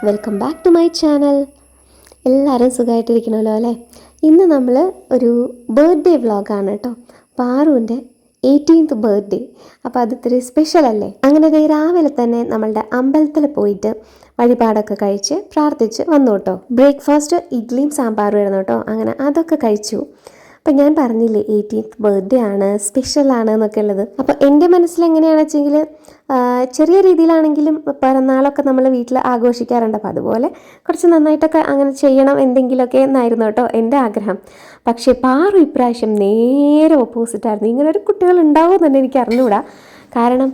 Welcome back to my channel. എല്ലാവരും സുഖമായിട്ടിരിക്കണമല്ലോ അല്ലേ? ഇന്ന് നമ്മൾ ഒരു ബർത്ത്ഡേ വ്ളോഗാണ് കേട്ടോ. പാറുവിൻ്റെ 18th ബർത്ത്ഡേ. അപ്പോൾ അത് ഇത്തിരി സ്പെഷ്യൽ അല്ലേ? അങ്ങനെ രാവിലെ തന്നെ നമ്മളുടെ അമ്പലത്തിൽ പോയിട്ട് വഴിപാടൊക്കെ കഴിച്ച് പ്രാർത്ഥിച്ച് വന്നു കേട്ടോ. ബ്രേക്ക്ഫാസ്റ്റ് ഇഡ്ഡലിയും സാമ്പാറും ആയിരുന്നു കേട്ടോ. അങ്ങനെ അതൊക്കെ കഴിച്ചു. അപ്പം ഞാൻ പറഞ്ഞില്ലേ 18th ബർത്ത്ഡേ ആണ്, സ്പെഷ്യലാണ് എന്നൊക്കെ ഉള്ളത്. അപ്പോൾ എൻ്റെ മനസ്സിൽ എങ്ങനെയാണെന്ന് വെച്ചെങ്കിൽ ചെറിയ രീതിയിലാണെങ്കിലും പിറന്നാളൊക്കെ നമ്മൾ വീട്ടിൽ ആഘോഷിക്കാറുണ്ട്. അപ്പോൾ അതുപോലെ കുറച്ച് നന്നായിട്ടൊക്കെ അങ്ങനെ ചെയ്യണം എന്തെങ്കിലുമൊക്കെ എന്നായിരുന്നു കേട്ടോ എൻ്റെ ആഗ്രഹം. പക്ഷേ പാറു ഇപ്രാവശ്യം നേരെ ഓപ്പോസിറ്റായിരുന്നു. ഇങ്ങനെ ഒരു കുട്ടികൾ ഉണ്ടാവുമെന്ന് തന്നെ എനിക്ക് അറിഞ്ഞുകൂടാ. കാരണം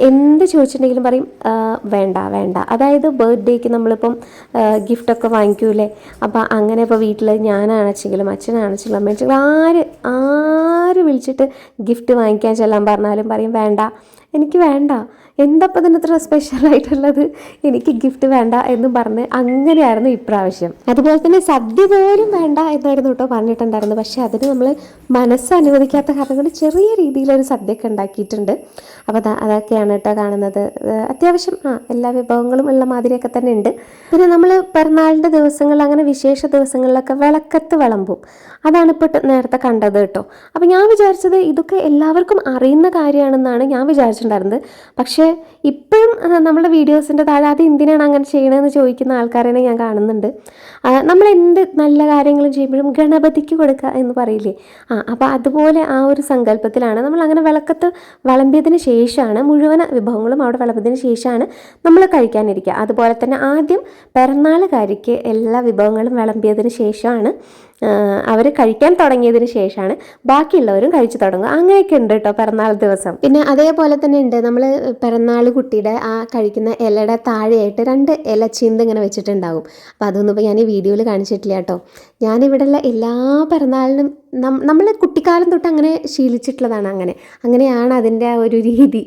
എന്ത് ചോദിച്ചിട്ടുണ്ടെങ്കിലും പറയും വേണ്ട വേണ്ട. അതായത് ബർത്ത്ഡേക്ക് നമ്മളിപ്പം ഗിഫ്റ്റൊക്കെ വാങ്ങിക്കൂലേ, അപ്പോൾ അങ്ങനെ ഇപ്പോൾ വീട്ടിൽ ഞാനാണെച്ചെങ്കിലും അച്ഛനാണെച്ചെങ്കിലും അമ്മയെച്ചെങ്കിലും ആര് വിളിച്ചിട്ട് ഗിഫ്റ്റ് വാങ്ങിക്കാൻ ചെല്ലാൻ പറഞ്ഞാലും പറയും വേണ്ട, എനിക്ക് വേണ്ട, എന്തപ്പോൾ ഇതിന് ഇത്ര സ്പെഷ്യലായിട്ടുള്ളത്, എനിക്ക് ഗിഫ്റ്റ് വേണ്ട എന്ന് പറഞ്ഞ് അങ്ങനെയായിരുന്നു ഇപ്രാവശ്യം. അതുപോലെ തന്നെ സദ്യ പോലും വേണ്ട എന്നായിരുന്നു കേട്ടോ പറഞ്ഞിട്ടുണ്ടായിരുന്നു. പക്ഷേ അതിന് നമ്മൾ മനസ്സ് അനുവദിക്കാത്ത കാരണം കൊണ്ട് ചെറിയ രീതിയിലൊരു സദ്യയൊക്കെ ഉണ്ടാക്കിയിട്ടുണ്ട്. അപ്പോൾ അതൊക്കെയാണ് കേട്ടോ കാണുന്നത്. അത്യാവശ്യം എല്ലാ വിഭവങ്ങളും ഉള്ള മാതിരിയൊക്കെ തന്നെ ഉണ്ട്. പിന്നെ നമ്മൾ പിറന്നാളിൻ്റെ ദിവസങ്ങളിൽ അങ്ങനെ വിശേഷ ദിവസങ്ങളിലൊക്കെ വിളക്കത്ത് വിളമ്പും. അതാണ് ഇപ്പോൾ നേരത്തെ കണ്ടത് കേട്ടോ. അപ്പോൾ ഞാൻ വിചാരിച്ചത് ഇതൊക്കെ എല്ലാവർക്കും അറിയുന്ന കാര്യമാണെന്നാണ് ഞാൻ വിചാരിച്ചിട്ടുണ്ടായിരുന്നത്. പക്ഷേ ഇപ്പോഴും നമ്മുടെ വീഡിയോസിൻ്റെ താഴെ അത് എന്തിനാണ് അങ്ങനെ ചെയ്യണമെന്ന് ചോദിക്കുന്ന ആൾക്കാരെ ഞാൻ കാണുന്നുണ്ട്. നമ്മൾ എന്ത് നല്ല കാര്യങ്ങളും ചെയ്യുമ്പോഴും ഗണപതിക്ക് കൊടുക്കുക എന്ന് പറയില്ലേ, അപ്പോൾ അതുപോലെ ആ ഒരു സങ്കല്പത്തിലാണ് നമ്മൾ അങ്ങനെ വിളക്കത്ത് വിളമ്പിയതിന് ശേഷമാണ് മുഴുവൻ വിഭവങ്ങളും അവിടെ വിളമ്പിയതിന് ശേഷമാണ് നമ്മൾ കഴിക്കാനിരിക്കുക. അതുപോലെ തന്നെ ആദ്യം പിറന്നാളുകാരിക്ക് എല്ലാ വിഭവങ്ങളും വിളമ്പിയതിന് ശേഷമാണ് അവർ കഴിക്കാൻ തുടങ്ങിയതിന് ശേഷമാണ് ബാക്കിയുള്ളവരും കഴിച്ചു തുടങ്ങുക. അങ്ങനെയൊക്കെ ഉണ്ട് കേട്ടോ പിറന്നാൾ ദിവസം. പിന്നെ അതേപോലെ തന്നെ ഉണ്ട് നമ്മൾ പിറന്നാൾ കുട്ടിയുടെ ആ കഴിക്കുന്ന ഇലയുടെ താഴെയായിട്ട് 2 ഇല ചീന്ത് ഇങ്ങനെ വെച്ചിട്ടുണ്ടാകും. അപ്പോൾ അതൊന്നും ഇപ്പോൾ ഞാൻ ഈ വീഡിയോയിൽ കാണിച്ചിട്ടില്ല കേട്ടോ. ഞാനിവിടെയുള്ള എല്ലാ പിറന്നാളിനും നമ്മൾ കുട്ടിക്കാലം തൊട്ട് അങ്ങനെ ശീലിച്ചിട്ടുള്ളതാണ്. അങ്ങനെയാണ് അതിൻ്റെ ആ ഒരു രീതി.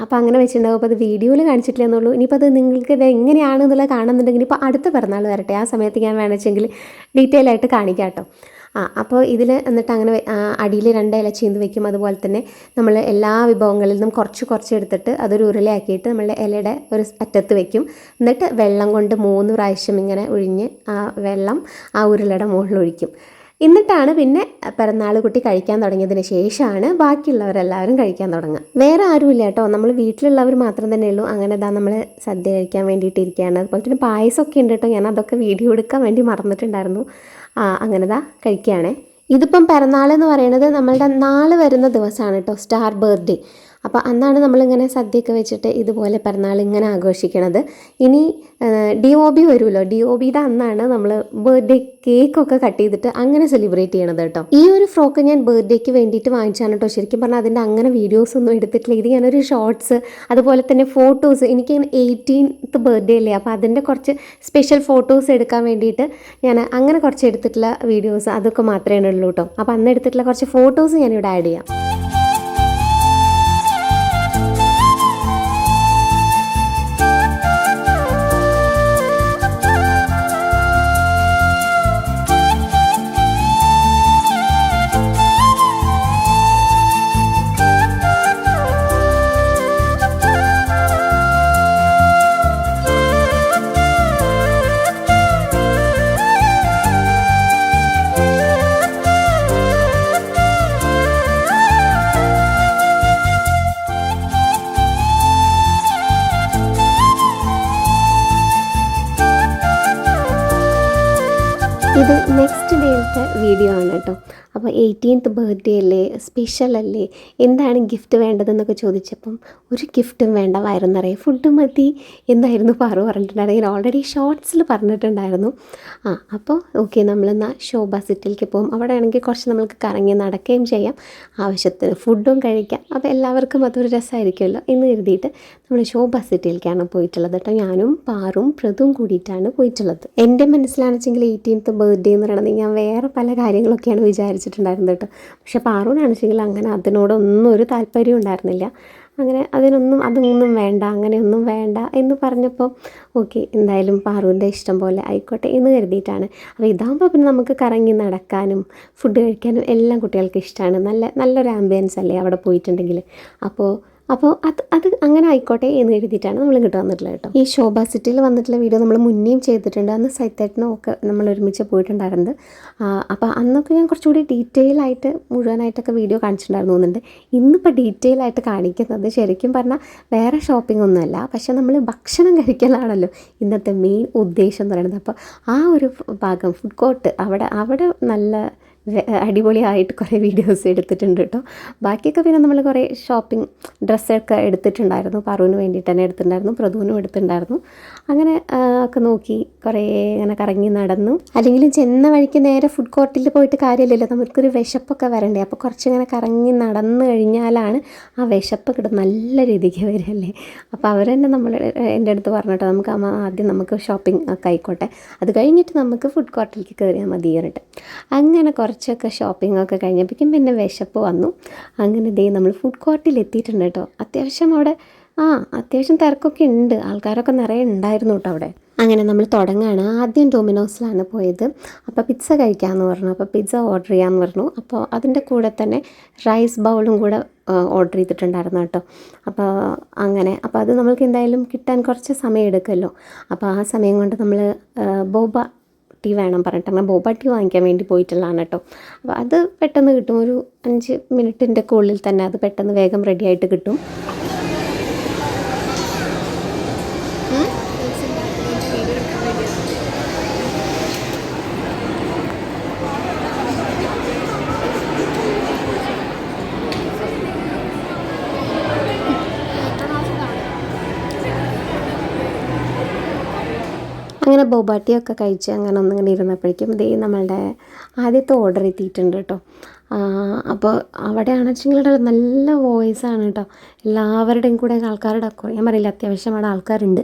അപ്പോൾ അങ്ങനെ വെച്ചിട്ടുണ്ടാകും. അപ്പോൾ അത് വീഡിയോയിൽ കാണിച്ചിട്ടില്ല എന്നുള്ളൂ. ഇനിയിപ്പോൾ അത് നിങ്ങൾക്ക് ഇത് എങ്ങനെയാണെന്നുള്ളത് കാണുന്നുണ്ടെങ്കിൽ ഇപ്പോൾ അടുത്ത പിറന്നാൾ വരട്ടെ, ആ സമയത്ത് ഞാൻ വേണമെങ്കിൽ ഡീറ്റെയിൽ ആയിട്ട് കാണിക്കാം കേട്ടോ. അപ്പോൾ ഇതിൽ എന്നിട്ട് അങ്ങനെ അടിയിൽ 2 ഇല ചീന്ത് വെക്കും. അതുപോലെ തന്നെ നമ്മൾ എല്ലാ വിഭവങ്ങളിൽ നിന്നും കുറച്ച് എടുത്തിട്ട് അതൊരു ഉരുളയാക്കിയിട്ട് നമ്മളുടെ ഇലയുടെ ഒരു അറ്റത്ത് വെക്കും. എന്നിട്ട് വെള്ളം കൊണ്ട് 3 പ്രാവശ്യം ഇങ്ങനെ ഒഴിഞ്ഞ് ആ വെള്ളം ആ ഉരുളയുടെ മുകളിൽ ഒഴിക്കും. എന്നിട്ടാണ് പിന്നെ പിറന്നാൾ കുട്ടി കഴിക്കാൻ തുടങ്ങിയതിന് ശേഷമാണ് ബാക്കിയുള്ളവരെല്ലാവരും കഴിക്കാൻ തുടങ്ങുക. വേറെ ആരുമില്ല കേട്ടോ, നമ്മൾ വീട്ടിലുള്ളവർ മാത്രം തന്നെ ഉള്ളൂ. അങ്ങനെ നമ്മൾ സദ്യ കഴിക്കാൻ വേണ്ടിയിട്ട് ഇരിക്കുകയാണ്. അതുപോലെ തന്നെ പായസമൊക്കെ ഉണ്ട് കേട്ടോ. ഞാൻ അതൊക്കെ വീഡിയോ എടുക്കാൻ വേണ്ടി മറന്നിട്ടുണ്ടായിരുന്നു. അങ്ങനെ കഴിക്കുകയാണേ. ഇതിപ്പം പിറന്നാൾ എന്ന് പറയുന്നത് നമ്മളുടെ നാളെ വരുന്ന ദിവസമാണ് കേട്ടോ, സ്റ്റാർ ബർത്ത്ഡേ. അപ്പോൾ അന്നാണ് നമ്മളിങ്ങനെ സദ്യയൊക്കെ വെച്ചിട്ട് ഇതുപോലെ പിറന്നാൾ ഇങ്ങനെ ആഘോഷിക്കണത്. ഇനി DOB വരുമല്ലോ, DOBയുടെ അന്നാണ് നമ്മൾ ബർത്ത്ഡേ കേക്കൊക്കെ കട്ട് ചെയ്തിട്ട് അങ്ങനെ സെലിബ്രേറ്റ് ചെയ്യണത് കേട്ടോ. ഈ ഒരു ഫ്രോക്ക് ഞാൻ ബർത്ത്ഡേക്ക് വേണ്ടിയിട്ട് വാങ്ങിച്ചാണ് കേട്ടോ. ശരിക്കും പറഞ്ഞാൽ അതിൻ്റെ അങ്ങനെ വീഡിയോസ് ഒന്നും എടുത്തിട്ടില്ല. ഇത് ഞാനൊരു ഷോർട്സ് അതുപോലെ തന്നെ ഫോട്ടോസ്, എനിക്ക് 18th ബർത്ത്ഡേ അല്ലേ, അപ്പോൾ അതിൻ്റെ കുറച്ച് സ്പെഷ്യൽ ഫോട്ടോസ് എടുക്കാൻ വേണ്ടിയിട്ട് ഞാൻ അങ്ങനെ കുറച്ച് എടുത്തിട്ടുള്ള വീഡിയോസ് അതൊക്കെ മാത്രമേ ഉള്ളൂ കേട്ടോ. അപ്പോൾ അന്ന് എടുത്തിട്ടുള്ള കുറച്ച് ഫോട്ടോസ് ഞാനിവിടെ ആഡ് ചെയ്യാം. ഇത് നെക്സ്റ്റ് ഡേയിലത്തെ വീഡിയോ ആണ് കേട്ടോ. അപ്പോൾ 18th ബർത്ത്ഡേ അല്ലേ, സ്പെഷ്യൽ അല്ലേ, എന്താണ് ഗിഫ്റ്റ് വേണ്ടതെന്നൊക്കെ ചോദിച്ചപ്പം ഒരു ഗിഫ്റ്റും വേണ്ട, വയറ് നിറയെ ഫുഡ് മതി എന്നായിരുന്നു പാറു പറഞ്ഞിട്ടുണ്ടായിരുന്നു. ഞാൻ ഓൾറെഡി ഷോർട്സിൽ പറഞ്ഞിട്ടുണ്ടായിരുന്നു. അപ്പോൾ ഓക്കെ, നമ്മളെന്നാൽ ശോഭ സിറ്റിയിലേക്ക് പോകും. അവിടെ ആണെങ്കിൽ കുറച്ച് നമ്മൾക്ക് കറങ്ങി നടക്കുകയും ചെയ്യാം, ആവശ്യത്തിന് ഫുഡും കഴിക്കാം. അപ്പോൾ എല്ലാവർക്കും അതൊരു രസമായിരിക്കുമല്ലോ എന്ന് കരുതിയിട്ട് നമ്മൾ ശോഭ സിറ്റിയിലേക്കാണ് പോയിട്ടുള്ളത് കേട്ടോ. ഞാനും പാറും പ്രതും കൂടിയിട്ടാണ് പോയിട്ടുള്ളത്. എൻ്റെ മനസ്സിലാണെച്ചെങ്കിൽ 18th ബർത്ത്ഡേ എന്ന് പറയണത് ഞാൻ വേറെ പല കാര്യങ്ങളൊക്കെയാണ് വിചാരിച്ചിട്ടുണ്ടായിരുന്നത് കേട്ടോ. പക്ഷേ പാറുവിനാണെച്ചെങ്കിൽ അങ്ങനെ അതിനോടൊന്നും ഒരു താല്പര്യം ഉണ്ടായിരുന്നില്ല. അങ്ങനെ അതൊന്നും വേണ്ട, അങ്ങനെയൊന്നും വേണ്ട എന്ന് പറഞ്ഞപ്പോൾ ഓക്കെ, എന്തായാലും പാറുവിൻ്റെ ഇഷ്ടം പോലെ ആയിക്കോട്ടെ എന്ന് കരുതിയിട്ടാണ്. അപ്പോൾ ഇതാകുമ്പോൾ പിന്നെ നമുക്ക് കറങ്ങി നടക്കാനും ഫുഡ് കഴിക്കാനും എല്ലാം കുട്ടികൾക്ക് ഇഷ്ടമാണ്. നല്ലൊരു ആംബിയൻസ് അല്ലേ അവിടെ പോയിട്ടുണ്ടെങ്കിൽ. അപ്പോൾ അപ്പോൾ അത് അങ്ങനെ ആയിക്കോട്ടെ എന്ന് എഴുതിയിട്ടാണ് നമ്മൾ ഇങ്ങോട്ട് വന്നിട്ടുള്ളത് കേട്ടോ. ഈ ശോഭ സിറ്റിയിൽ വന്നിട്ടുള്ള വീഡിയോ നമ്മൾ മുന്നേയും ചെയ്തിട്ടുണ്ട്. അന്ന് സൈത്തേട്ടനും ഒക്കെ നമ്മൾ ഒരുമിച്ച് പോയിട്ടുണ്ടായിരുന്നത്. അപ്പോൾ അന്നൊക്കെ ഞാൻ കുറച്ചുകൂടി ഡീറ്റെയിൽ ആയിട്ട് മുഴുവനായിട്ടൊക്കെ വീഡിയോ കാണിച്ചിട്ടുണ്ടായിരുന്നു തോന്നുന്നുണ്ട്. ഇന്നിപ്പോൾ ഡീറ്റെയിൽ ആയിട്ട് കാണിക്കുന്നത് ശരിക്കും പറഞ്ഞാൽ വേറെ ഷോപ്പിംഗ് ഒന്നുമല്ല, പക്ഷേ നമ്മൾ ഭക്ഷണം കഴിക്കലാണല്ലോ ഇന്നത്തെ മെയിൻ ഉദ്ദേശം എന്ന് പറയുന്നത്. അപ്പോൾ ആ ഒരു ഭാഗം ഫുഡ് കോർട്ട് അവിടെ നല്ല അടിപൊളിയായിട്ട് കുറേ വീഡിയോസ് എടുത്തിട്ടുണ്ട് കേട്ടോ. ബാക്കിയൊക്കെ പിന്നെ നമ്മൾ കുറേ ഷോപ്പിംഗ് ഡ്രസ്സൊക്കെ എടുത്തിട്ടുണ്ടായിരുന്നു. പാറുവിന് വേണ്ടിയിട്ട് തന്നെ എടുത്തിട്ടുണ്ടായിരുന്നു, പ്രധുവിനും എടുത്തിട്ടുണ്ടായിരുന്നു. അങ്ങനെ ഒക്കെ നോക്കി കുറേ ഇങ്ങനെ കറങ്ങി നടന്നു. അല്ലെങ്കിലും ചെന്ന വഴിക്ക് നേരെ ഫുഡ് കോർട്ടിൽ പോയിട്ട് കാര്യമില്ലല്ലോ, നമുക്കൊരു വിശപ്പൊക്കെ വരണ്ടേ. അപ്പോൾ കുറച്ചിങ്ങനെ കറങ്ങി നടന്നു കഴിഞ്ഞാലാണ് ആ വിശപ്പ് നല്ല രീതിക്ക് വരികയല്ലേ. അപ്പോൾ അവർ തന്നെ എൻ്റെ അടുത്ത് പറഞ്ഞിട്ടോ, നമുക്ക് ആദ്യം നമുക്ക് ഷോപ്പിംഗ് ഒക്കെ ആയിക്കോട്ടെ, അത് കഴിഞ്ഞിട്ട് നമുക്ക് ഫുഡ് കോർട്ടിലേക്ക് കയറിയാൽ മതി പറഞ്ഞിട്ട്. അങ്ങനെ കുറച്ചൊക്കെ ഷോപ്പിംഗ് ഒക്കെ കഴിഞ്ഞപ്പോഴേക്കും പിന്നെ വിശപ്പ് വന്നു. അങ്ങനെ ദേ നമ്മൾ ഫുഡ് കോർട്ടിൽ എത്തിയിട്ടുണ്ട് കേട്ടോ. അത്യാവശ്യം അവിടെ അത്യാവശ്യം തിരക്കൊക്കെ ഉണ്ട്, ആൾക്കാരൊക്കെ നിറയെ ഉണ്ടായിരുന്നു കേട്ടോ അവിടെ. അങ്ങനെ നമ്മൾ തുടങ്ങുകയാണ്. ആദ്യം ഡൊമിനോസിലാണ് പോയത്. അപ്പോൾ പിസ്സ കഴിക്കാമെന്ന് പറഞ്ഞു. അപ്പോൾ പിസ്സ ഓർഡർ ചെയ്യാമെന്ന് പറഞ്ഞു. അപ്പോൾ അതിൻ്റെ കൂടെ തന്നെ റൈസ് ബൗളും കൂടെ ഓർഡർ ചെയ്തിട്ടുണ്ടായിരുന്നു കേട്ടോ. അപ്പോൾ അത് നമ്മൾക്ക് എന്തായാലും കിട്ടാൻ കുറച്ച് സമയം എടുക്കുമല്ലോ. അപ്പോൾ ആ സമയം കൊണ്ട് നമ്മൾ ബോബ ടീ വേണം പറഞ്ഞിട്ട് അങ്ങനെ ബോബ ടീ വാങ്ങിക്കാൻ വേണ്ടി പോയിട്ടുള്ളതാണ് കേട്ടോ. അപ്പോൾ അത് പെട്ടെന്ന് കിട്ടും, ഒരു 5 മിനിറ്റിൻ്റെ ഉള്ളിൽ തന്നെ അത് പെട്ടെന്ന് വേഗം റെഡി ആയിട്ട് കിട്ടും. അങ്ങനെ ബോബാട്ടിയൊക്കെ കഴിച്ച് അങ്ങനെ ഒന്നിങ്ങനെ ഇരുന്നപ്പോഴേക്കും ദേ നമ്മളുടെ ആദ്യത്തെ ഓർഡർ എത്തിയിട്ടുണ്ട് കേട്ടോ. അപ്പോൾ അവിടെയാണെന്ന് വെച്ചെങ്കിൽ നല്ല വോയിസാണ് കേട്ടോ, എല്ലാവരുടെയും കൂടെ ആൾക്കാരുടെ ഞാൻ പറയില്ല, അത്യാവശ്യം അവിടെ ആൾക്കാരുണ്ട്,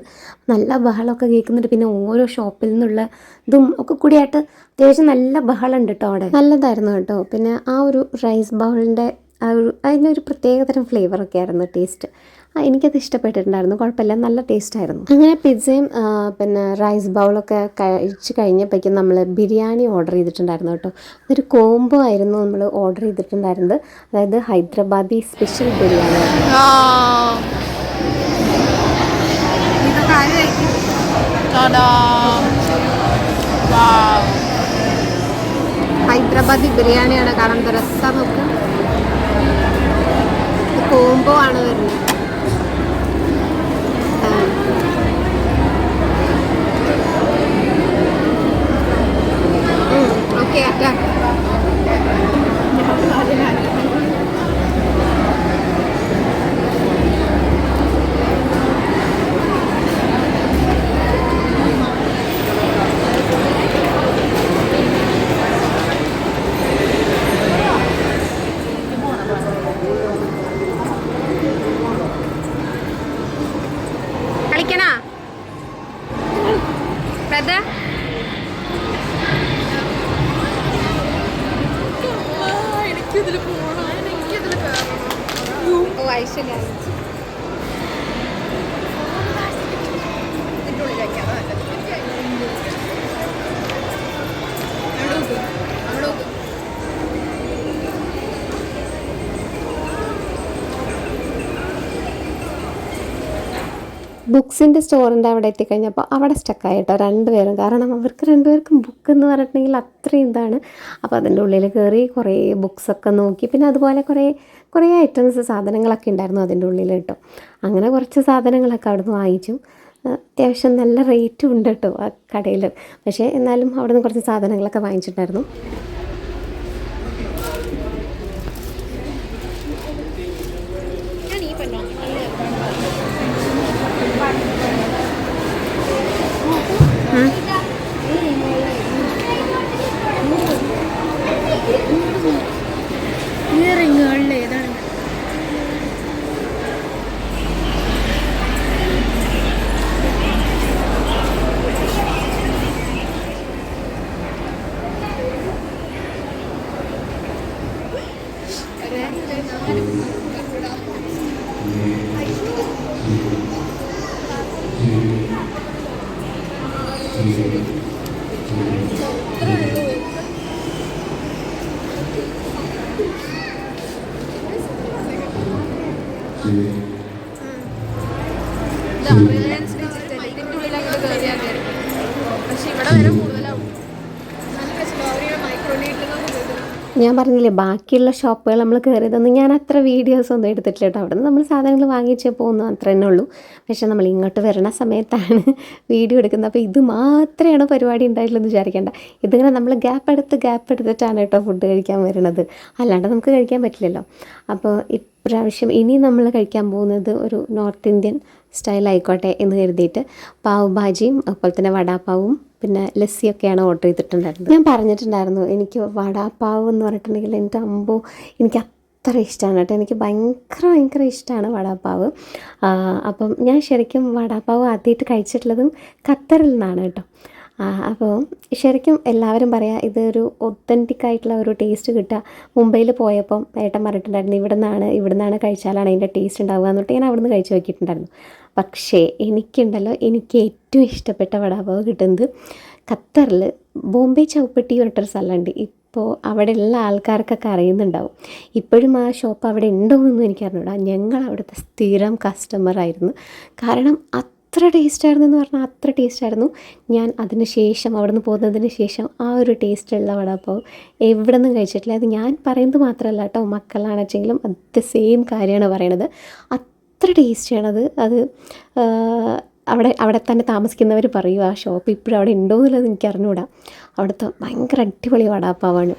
നല്ല ബഹളമൊക്കെ കേൾക്കുന്നുണ്ട്. പിന്നെ ഓരോ ഷോപ്പിൽ നിന്നുള്ള ഇതും ഒക്കെ കൂടിയായിട്ട് അത്യാവശ്യം നല്ല ബഹളമുണ്ട് കേട്ടോ അവിടെ. നല്ലതായിരുന്നു കേട്ടോ. പിന്നെ ആ ഒരു റൈസ് ബൗളിൻ്റെ അതിനൊരു പ്രത്യേകതരം ഫ്ലേവറൊക്കെ ആയിരുന്നു ടേസ്റ്റ്. എനിക്കത് ഇഷ്ടപ്പെട്ടിട്ടുണ്ടായിരുന്നു, കുഴപ്പമില്ല, നല്ല ടേസ്റ്റായിരുന്നു. അങ്ങനെ പിസ്സയും പിന്നെ റൈസ് ബൗളൊക്കെ കഴിച്ച് കഴിഞ്ഞപ്പോഴേക്കും നമ്മൾ ബിരിയാണി ഓർഡർ ചെയ്തിട്ടുണ്ടായിരുന്നു കേട്ടോ. അതൊരു കോംബോ ആയിരുന്നു നമ്മൾ ഓർഡർ ചെയ്തിട്ടുണ്ടായിരുന്നത്, അതായത് ഹൈദരാബാദി സ്പെഷ്യൽ ബിരിയാണി. ഹൈദരാബാദി ബിരിയാണിയാണ്, കാരണം രസം നോക്ക്, കോംബോ ആണ് വരുന്നത്. ഓക്കെ കളിക്കണ എനിക്കിതിൽ പോകണം, എനിക്കിതിൽ കയറണം. ഓ ഐശ്വര്യ ഇതിൻ്റെ ഉള്ളിലേക്കാണ് ബുക്സിൻ്റെ സ്റ്റോറിൻ്റെ അവിടെ എത്തിക്കഴിഞ്ഞപ്പോൾ അവിടെ സ്റ്റക്കായിട്ടോ രണ്ടുപേരും. കാരണം അവർക്ക് രണ്ടുപേർക്കും ബുക്ക് എന്ന് പറഞ്ഞിട്ടുണ്ടെങ്കിൽ അത്രയും ഇതാണ്. അപ്പോൾ അതിൻ്റെ ഉള്ളിൽ കയറി കുറേ ബുക്സൊക്കെ നോക്കി. പിന്നെ അതുപോലെ കുറേ ഐറ്റംസ് സാധനങ്ങളൊക്കെ ഉണ്ടായിരുന്നു അതിൻ്റെ ഉള്ളിൽ കേട്ടോ. അങ്ങനെ കുറച്ച് സാധനങ്ങളൊക്കെ അവിടെ നിന്ന് വാങ്ങിച്ചു. അത്യാവശ്യം നല്ല റേറ്റും ഉണ്ട് കേട്ടോ ആ കടയിൽ. പക്ഷേ എന്നാലും അവിടെ നിന്ന് കുറച്ച് സാധനങ്ങളൊക്കെ വാങ്ങിച്ചിട്ടുണ്ടായിരുന്നു. റിലയൻസ് ഡിജിറ്റൽ ഇതിൻ്റെ ഉള്ളിൽ അങ്ങോട്ട് കയറിയാൽ കയറി. പക്ഷെ ഇവിടെ വരെ കൂടുതലാവും. നല്ല രസമാണ് മൈക്രോ ലീറ്ററിനൊന്നും പോയിട്ട്. ഞാൻ പറഞ്ഞില്ലേ ബാക്കിയുള്ള ഷോപ്പുകൾ നമ്മൾ കയറിയതൊന്നും ഞാൻ അത്ര വീഡിയോസ് ഒന്നും എടുത്തിട്ടില്ല കേട്ടോ. അവിടെ നിന്ന് നമ്മൾ സാധനങ്ങൾ വാങ്ങിച്ചേ പോകുന്നു അത്ര തന്നെ ഉള്ളൂ. പക്ഷേ നമ്മൾ ഇങ്ങോട്ട് വരുന്ന സമയത്താണ് വീഡിയോ എടുക്കുന്നത്. അപ്പോൾ ഇത് മാത്രമാണ് പരിപാടി ഉണ്ടായിട്ടുള്ളതെന്ന് വിചാരിക്കേണ്ട. ഇതിങ്ങനെ നമ്മൾ ഗ്യാപ്പ് എടുത്തിട്ടാണ് കേട്ടോ ഫുഡ് കഴിക്കാൻ വരുന്നത്. അല്ലാണ്ട് നമുക്ക് കഴിക്കാൻ പറ്റില്ലല്ലോ. അപ്പോൾ ഇപ്രാവശ്യം ഇനി നമ്മൾ കഴിക്കാൻ പോകുന്നത് ഒരു നോർത്ത് ഇന്ത്യൻ സ്റ്റൈൽ ആയിക്കോട്ടെ എന്ന് കരുതിയിട്ട് പാവ് ഭാജിയും അതുപോലെ തന്നെ വടാപ്പാവും പിന്നെ ലസ്സിയൊക്കെയാണ് ഓർഡർ ചെയ്തിട്ടുണ്ടായിരുന്നത്. ഞാൻ പറഞ്ഞിട്ടുണ്ടായിരുന്നു എനിക്ക് വടാപ്പാവ് എന്ന് പറഞ്ഞിട്ടുണ്ടെങ്കിൽ എൻ്റെ അമ്പോ എനിക്ക് അത്ര ഇഷ്ടമാണ് കേട്ടോ. എനിക്ക് ഭയങ്കര ഇഷ്ടമാണ് വടാപ്പാവ്. അപ്പം ഞാൻ ശരിക്കും വടാപ്പാവ് ആദ്യമായിട്ട് കഴിച്ചിട്ടുള്ളതും ഖത്തറിൽ നിന്നാണ് കേട്ടോ. അപ്പോൾ ശരിക്കും എല്ലാവരും പറയാം ഇതൊരു ഒത്തൻറ്റിക് ആയിട്ടുള്ള ഒരു ടേസ്റ്റ് കിട്ടുക. മുംബൈയിൽ പോയപ്പം ഏട്ടൻ പറഞ്ഞിട്ടുണ്ടായിരുന്നു ഇവിടെ നിന്നാണ് കഴിച്ചാലാണ് അതിൻ്റെ ടേസ്റ്റ് ഉണ്ടാവുക എന്നിട്ട് ഞാൻ അവിടെ നിന്ന് കഴിച്ച് നോക്കിയിട്ടുണ്ടായിരുന്നു. പക്ഷേ എനിക്കുണ്ടല്ലോ എനിക്ക് ഏറ്റവും ഇഷ്ടപ്പെട്ട വടാപാവ് കിട്ടുന്നത് ഖത്തറിൽ ബോംബെ ചൗപ്പട്ടി പറഞ്ഞിട്ടൊരു സ്ഥലമുണ്ട്. ഇപ്പോൾ അവിടെയുള്ള ആൾക്കാർക്കൊക്കെ അറിയുന്നുണ്ടാവും. ഇപ്പോഴും ആ ഷോപ്പ് അവിടെ ഉണ്ടോ എന്നൊന്നും എനിക്കറിഞ്ഞൂടാ. ഞങ്ങൾ അവിടുത്തെ സ്ഥിരം കസ്റ്റമറായിരുന്നു. കാരണം അത്ര ടേസ്റ്റായിരുന്നു എന്ന് പറഞ്ഞാൽ അത്ര ടേസ്റ്റായിരുന്നു. ഞാൻ അതിന് ശേഷം അവിടെ നിന്ന് പോകുന്നതിന് ശേഷം ആ ഒരു ടേസ്റ്റുള്ള വടാപ്പാവ് എവിടെ നിന്നും കഴിച്ചിട്ടില്ല. അത് ഞാൻ പറയുന്നത് മാത്രമല്ല കേട്ടോ, മക്കളാണെച്ചെങ്കിലും അത് സെയിം കാര്യമാണ് പറയണത്. അത്ര ടേസ്റ്റിയാണത്. അത് അവിടെ തന്നെ താമസിക്കുന്നവർ പറയും ആ ഷോപ്പ് ഇപ്പോഴും അവിടെ ഉണ്ടോ എന്നുള്ളത് എനിക്ക് അറിഞ്ഞുകൂടാ. അവിടുത്തെ ഭയങ്കര അടിപൊളി വടാപ്പാവാണ്.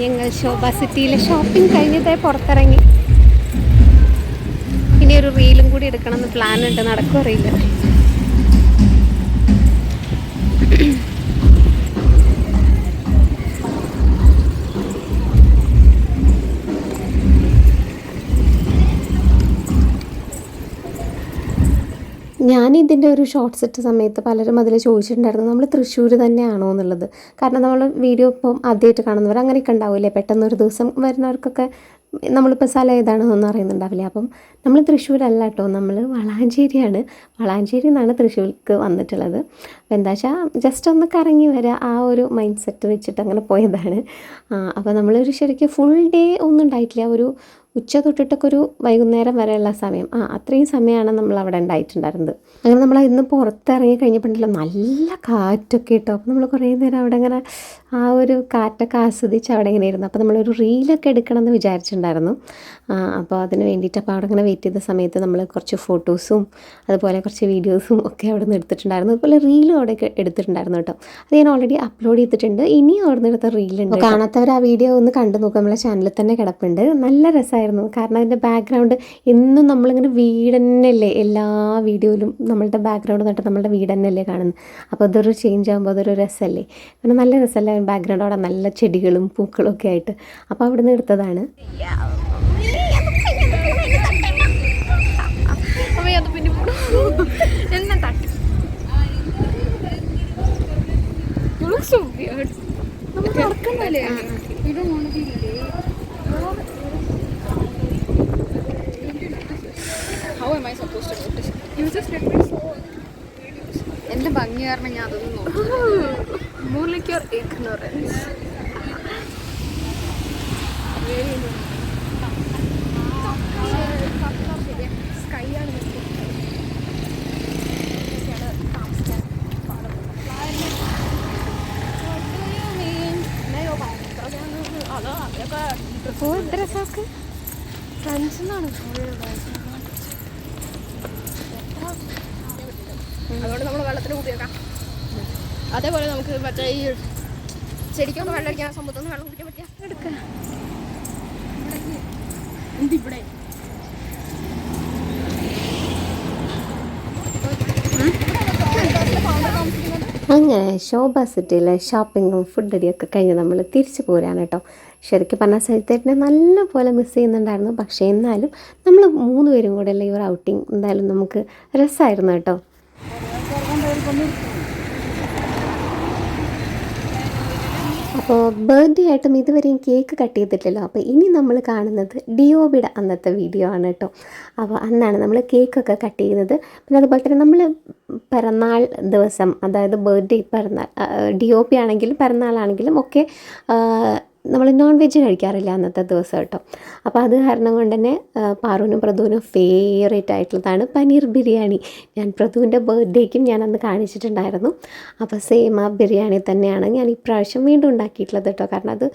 ഞങ്ങൾ ശോഭ സിറ്റിയിലെ ഷോപ്പിംഗ് കഴിഞ്ഞിട്ട് പുറത്തിറങ്ങി. ഇനി ഒരു റീലും കൂടി എടുക്കണമെന്ന് പ്ലാൻ ഉണ്ട്. നടക്കും അറിയില്ല. ഞാനിതിൻ്റെ ഒരു ഷോർട്ട്സ് ഇട്ട സമയത്ത് പലരും അതിൽ ചോദിച്ചിട്ടുണ്ടായിരുന്നു നമ്മൾ തൃശ്ശൂർ തന്നെയാണോ എന്നുള്ളത്. കാരണം നമ്മൾ വീഡിയോ ഇപ്പം ആദ്യമായിട്ട് കാണുന്നവർ അങ്ങനെയൊക്കെ ഉണ്ടാവില്ലേ, പെട്ടെന്നൊരു ദിവസം വരുന്നവർക്കൊക്കെ നമ്മളിപ്പോൾ സ്ഥലം ഏതാണെന്നൊന്നും അറിയുന്നുണ്ടാവില്ല. അപ്പം നമ്മൾ തൃശ്ശൂരല്ല കേട്ടോ, നമ്മൾ വളാഞ്ചേരിയാണ്. വളാഞ്ചേരി നിന്നാണ് തൃശ്ശൂർക്ക് വന്നിട്ടുള്ളത്. അപ്പോൾ എന്താ വെച്ചാൽ ജസ്റ്റ് ഒന്ന് കറങ്ങി വരിക ആ ഒരു മൈൻഡ് സെറ്റ് വെച്ചിട്ട് അങ്ങനെ പോയതാണ്. അപ്പോൾ നമ്മളൊരു ശരിക്കും ഫുൾ ഡേ ഒന്നും ഉണ്ടായിട്ടില്ല. ഒരു ഉച്ച തൊട്ടിട്ടൊക്കെ ഒരു വൈകുന്നേരം വരെയുള്ള സമയം അത്രയും സമയമാണ് നമ്മൾ അവിടെ ഉണ്ടായിട്ടുണ്ടായിരുന്നത്. അങ്ങനെ നമ്മൾ ഇന്ന് പുറത്തിറങ്ങി കഴിഞ്ഞപ്പോഴല്ലോ നല്ല കാറ്റൊക്കെ ഇട്ടോ. അപ്പോൾ നമ്മൾ കുറേ നേരം അവിടെ ഇങ്ങനെ ആ ഒരു കാറ്റൊക്കെ ആസ്വദിച്ച് അവിടെ ഇങ്ങനെ ഇരുന്നു. അപ്പോൾ നമ്മളൊരു റീലൊക്കെ എടുക്കണം എന്ന് വിചാരിച്ചിട്ടുണ്ടായിരുന്നു. അപ്പോൾ അതിന് വേണ്ടിയിട്ട് അപ്പോൾ അവിടെ ഇങ്ങനെ വെയിറ്റ് ചെയ്ത സമയത്ത് നമ്മൾ കുറച്ച് ഫോട്ടോസും അതുപോലെ കുറച്ച് വീഡിയോസും ഒക്കെ അവിടെ നിന്ന് എടുത്തിട്ടുണ്ടായിരുന്നു. അതുപോലെ റീലും അവിടെ എടുത്തിട്ടുണ്ടായിരുന്നു കേട്ടോ. അത് ഞാൻ ഓൾറെഡി അപ്ലോഡ് ചെയ്തിട്ടുണ്ട്. ഇനിയും അവിടെ നിന്ന് എടുത്ത റീലുണ്ട്. കാണാത്തവർ ആ വീഡിയോ ഒന്ന് കണ്ടു നോക്കുക. നമ്മളെ ചാനലിൽ തന്നെ കിടപ്പുണ്ട്. നല്ല രസമായിരുന്നു. കാരണം അതിൻ്റെ ബാക്ക്ഗ്രൗണ്ട് എന്നും നമ്മളിങ്ങനെ വീട് തന്നെയല്ലേ എല്ലാ വീഡിയോയിലും നമ്മളുടെ ബാക്ക്ഗ്രൗണ്ട് നട്ട് നമ്മളുടെ വീട് തന്നെയല്ലേ കാണുന്നത്. അപ്പോൾ അതൊരു ചേഞ്ച് ആകുമ്പോൾ അതൊരു രസമല്ലേ. കാരണം നല്ല രസമല്ലേ ബാക്ക്ഗ്രൗണ്ട് അവിടെ നല്ല ചെടികളും പൂക്കളും ഒക്കെ ആയിട്ട്. അപ്പോൾ അവിടെ നിന്ന് എടുത്തതാണ്. How am I supposed to notice? You just let me so. എൻ്റെ ഭംഗി കാരണം ഞാൻ അതൊന്നും നോക്കും. More like your ignorance. Sky ആണ് ഡ്രസ്സൊക്കെ ഫ്രണ്ട്സിനാണ്. അതുകൊണ്ട് നമ്മൾ വെള്ളത്തിൽ കുടിയേക്കാം. അതേപോലെ നമുക്ക് മറ്റേ ഈ ചെടിക്കൊക്കെ വെള്ളം അടിക്കാൻ സംഭവത്തൊന്നും വെള്ളം കുടിക്കാൻ പറ്റിയ എടുക്കാം. എന്തിവിടെ താമസിക്കുന്നത് അങ്ങനെ ശോഭ സിറ്റിയിലെ ഷോപ്പിങ്ങും ഫുഡടിയൊക്കെ കഴിഞ്ഞ് നമ്മൾ തിരിച്ചു പോരാണ് കേട്ടോ. ശരിക്കും പറഞ്ഞാൽ സഹിതേട്ടനെ നല്ല പോലെ മിസ് ചെയ്യുന്നുണ്ടായിരുന്നു. പക്ഷേ എന്നാലും നമ്മൾ 3 പേരും കൂടെ ഉള്ള ഈ ഒരു ഔട്ടിങ് എന്തായാലും നമുക്ക് രസമായിരുന്നു കേട്ടോ. അപ്പോൾ ബർത്ത്ഡേ ആയിട്ടും ഇതുവരെയും കേക്ക് കട്ട് ചെയ്തിട്ടില്ലല്ലോ. അപ്പോൾ ഇനി നമ്മൾ കാണുന്നത് ഡിയോബിയുടെ അന്നത്തെ വീഡിയോ ആണ് കേട്ടോ. അപ്പോൾ അന്നാണ് നമ്മൾ കേക്കൊക്കെ കട്ട് ചെയ്യുന്നത്. പിന്നെ അതുപോലെ തന്നെ നമ്മൾ പിറന്നാൾ ദിവസം, അതായത് ബർത്ത്ഡേ, പിറന്നാൾ, DOP ആണെങ്കിലും പിറന്നാളാണെങ്കിലും ഒക്കെ നമ്മൾ നോൺ വെജ് കഴിക്കാറില്ല അന്നത്തെ ദിവസം കേട്ടോ. അപ്പോൾ അത് കാരണം കൊണ്ട് തന്നെ പാറുവിനും പ്രതുവിനും ഫേവറേറ്റ് ആയിട്ടുള്ളതാണ് പനീർ ബിരിയാണി. ഞാൻ പ്രതുവിൻ്റെ ബർത്ത്ഡേക്കും ഞാൻ അന്ന് കാണിച്ചിട്ടുണ്ടായിരുന്നു. അപ്പോൾ സെയിം ആ ബിരിയാണി തന്നെയാണ് ഞാൻ ഇപ്രാവശ്യം വീണ്ടും ഉണ്ടാക്കിയിട്ടുള്ളത് കേട്ടോ. കാരണം അത്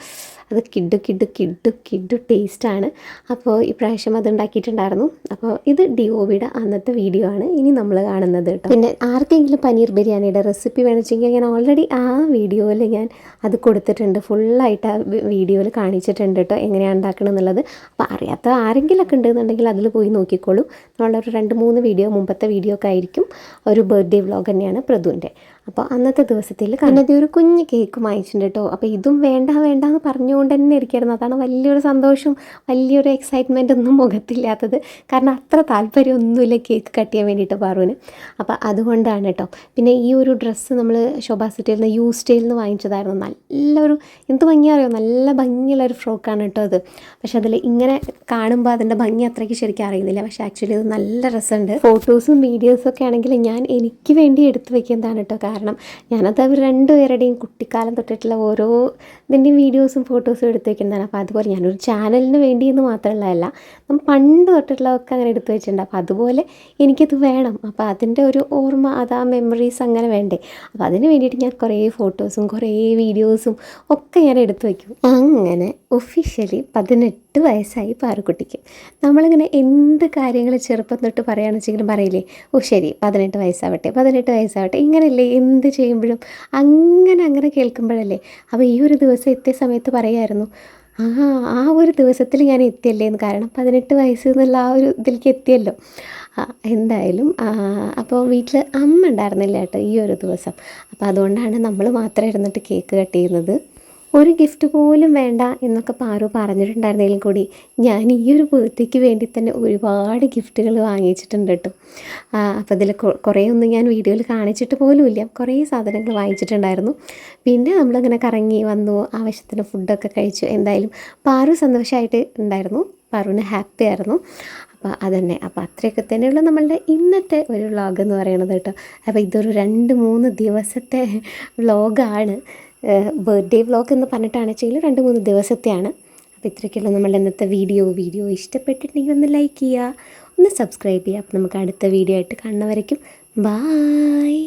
കിഡു ടേസ്റ്റാണ്. അപ്പോൾ ഇപ്രാവശ്യം അത് ഉണ്ടാക്കിയിട്ടുണ്ടായിരുന്നു. അപ്പോൾ ഇത് DOBയുടെ അന്നത്തെ വീഡിയോ ആണ് ഇനി നമ്മൾ കാണുന്നത് കേട്ടോ. പിന്നെ ആർക്കെങ്കിലും പനീർ ബിരിയാണിയുടെ റെസിപ്പി വേണമെങ്കിൽ ഞാൻ ഓൾറെഡി ആ വീഡിയോയിൽ ഞാൻ അത് കൊടുത്തിട്ടുണ്ട്. ഫുള്ളായിട്ട് ആ വീഡിയോയിൽ കാണിച്ചിട്ടുണ്ട് കേട്ടോ എങ്ങനെയാണ് ഉണ്ടാക്കണം എന്നുള്ളത്. അപ്പോൾ അറിയാത്ത ആരെങ്കിലുമൊക്കെ ഉണ്ടെന്നുണ്ടെങ്കിൽ അതിൽ പോയി നോക്കിക്കോളൂ. നമ്മളൊരു 2-3 വീഡിയോ മുമ്പത്തെ വീഡിയോ ഒക്കെ ആയിരിക്കും. ഒരു ബർത്ത്ഡേ വ്ളോഗ് തന്നെയാണ് പ്രതുവിൻ്റെ. അപ്പോൾ അന്നത്തെ ദിവസത്തിൽ കണ്ണതി ഒരു കുഞ്ഞ് കേക്ക് വാങ്ങിച്ചിട്ടുണ്ട് കേട്ടോ. അപ്പോൾ ഇതും വേണ്ടെന്ന് പറഞ്ഞുകൊണ്ട് തന്നെ ഇരിക്കുകയായിരുന്നു. അതാണ് വലിയൊരു സന്തോഷം, വലിയൊരു എക്സൈറ്റ്മെൻ്റ് ഒന്നും മുഖത്തില്ലാത്തത്. കാരണം അത്ര താല്പര്യമൊന്നുമില്ല കേക്ക് കട്ട് ചെയ്യാൻ വേണ്ടിയിട്ട് പാറുവിന്. അപ്പോൾ അതുകൊണ്ടാണ് കേട്ടോ. പിന്നെ ഈ ഒരു ഡ്രസ്സ് നമ്മൾ ശോഭാ സിറ്റിയിൽ നിന്ന് സ്റ്റൈലിൽ നിന്ന് വാങ്ങിച്ചതായിരുന്നു. നല്ലൊരു എന്ത് ഭംഗിയറിയോ, നല്ല ഭംഗിയുള്ളൊരു ഫ്രോക്കാണ് കേട്ടോ അത്. പക്ഷെ അതിൽ ഇങ്ങനെ കാണുമ്പോൾ അതിൻ്റെ ഭംഗി അത്രയ്ക്ക് ശരിക്കും അറിയുന്നില്ല. പക്ഷേ ആക്ച്വലി ഇത് നല്ല രസമുണ്ട്. ഫോട്ടോസും വീഡിയോസും ഒക്കെ ആണെങ്കിൽ ഞാൻ എനിക്ക് വേണ്ടി എടുത്തു വയ്ക്കുന്നതാണ് കേട്ടോ. കാരണം ഞാനത് അവർ 2 പേരുടെയും കുട്ടിക്കാലം തൊട്ടിട്ടുള്ള ഓരോ ഇതിൻ്റെയും വീഡിയോസും ഫോട്ടോസും എടുത്ത് വയ്ക്കുന്നതാണ്. അപ്പോൾ അതുപോലെ ഞാനൊരു ചാനലിന് വേണ്ടിയെന്ന് മാത്രമുള്ളതല്ല, നമ്മൾ പണ്ട് തൊട്ടിട്ടുള്ളതൊക്കെ അങ്ങനെ എടുത്തു വെച്ചിട്ടുണ്ട്. അപ്പോൾ അതുപോലെ എനിക്കത് വേണം. അപ്പോൾ അതിൻ്റെ ഒരു ഓർമ്മ, അത് ആ മെമ്മറീസ് അങ്ങനെ വേണ്ടേ. അപ്പോൾ അതിന് വേണ്ടിയിട്ട് ഞാൻ കുറേ ഫോട്ടോസും കുറേ വീഡിയോസും ഒക്കെ ഞാൻ എടുത്തു വയ്ക്കും. അങ്ങനെ ഒഫീഷ്യലി 18 വയസ്സായി പാറുക്കുട്ടിക്ക്. നമ്മളിങ്ങനെ എന്ത് കാര്യങ്ങൾ ചെറുപ്പം തൊട്ട് പറയുകയാണെന്ന് വെച്ചെങ്കിലും പറയില്ലേ, ഓ ശരി 18 വയസ്സാവട്ടെ ഇങ്ങനെയല്ലേ എന്ത് ചെയ്യുമ്പോഴും അങ്ങനെ കേൾക്കുമ്പോഴല്ലേ. അപ്പോൾ ഈ ഒരു ദിവസം എത്തിയ സമയത്ത് പറയായിരുന്നു, ആ ഒരു ദിവസത്തിൽ ഞാൻ എത്തിയല്ലേ എന്ന്. കാരണം 18 വയസ്സ് എന്നുള്ള ആ ഒരു ഇതിലേക്ക് എത്തിയല്ലോ. എന്തായാലും അപ്പോൾ വീട്ടിൽ അമ്മ ഉണ്ടായിരുന്നില്ല കേട്ടോ ഈ ഒരു ദിവസം. അപ്പോൾ അതുകൊണ്ടാണ് നമ്മൾ മാത്രം ഇരുന്നിട്ട് കേക്ക് കട്ട് ചെയ്യുന്നത്. ഒരു ഗിഫ്റ്റ് പോലും വേണ്ട എന്നൊക്കെ പാറു പറഞ്ഞിട്ടുണ്ടായിരുന്നെങ്കിലും കൂടി ഞാൻ ഈ ഒരു ബർത്ത്ഡേക്ക് വേണ്ടി തന്നെ ഒരുപാട് ഗിഫ്റ്റുകൾ വാങ്ങിച്ചിട്ടുണ്ട് കേട്ടോ. അപ്പോൾ ഇതിൽ കുറേ ഒന്നും ഞാൻ വീഡിയോയിൽ കാണിച്ചിട്ട് പോലുമില്ല. കുറേ സാധനങ്ങൾ വാങ്ങിച്ചിട്ടുണ്ടായിരുന്നു. പിന്നെ നമ്മളിങ്ങനെ കറങ്ങി വന്നു, ആവശ്യത്തിന് ഫുഡൊക്കെ കഴിച്ചു. എന്തായാലും പാറു സന്തോഷമായിട്ട് ഉണ്ടായിരുന്നു, പാറുവിന് ഹാപ്പി ആയിരുന്നു. അപ്പോൾ അതന്നെ. അപ്പോൾ അത്രയൊക്കെ തന്നെയുള്ള നമ്മളുടെ ഇന്നത്തെ ഒരു വ്ളോഗ് എന്ന് പറയുന്നത് കേട്ടോ. അപ്പോൾ ഇതൊരു 2-3 ദിവസത്തെ വ്ളോഗാണ്. ബർത്ത്ഡേ വ്ളോഗ് എന്ന് പറഞ്ഞിട്ടാണ് വെച്ചെങ്കിൽ 2-3 ദിവസത്തെയാണ്. അപ്പോൾ ഇത്രയൊക്കെയുള്ള നമ്മളുടെ ഇന്നത്തെ വീഡിയോ ഇഷ്ടപ്പെട്ടിട്ടുണ്ടെങ്കിൽ ഒന്ന് ലൈക്ക് ചെയ്യുക, ഒന്ന് സബ്സ്ക്രൈബ് ചെയ്യുക. അപ്പോൾ നമുക്ക് അടുത്ത വീഡിയോ ആയിട്ട് കാണുന്നവരേക്കും ബായ്.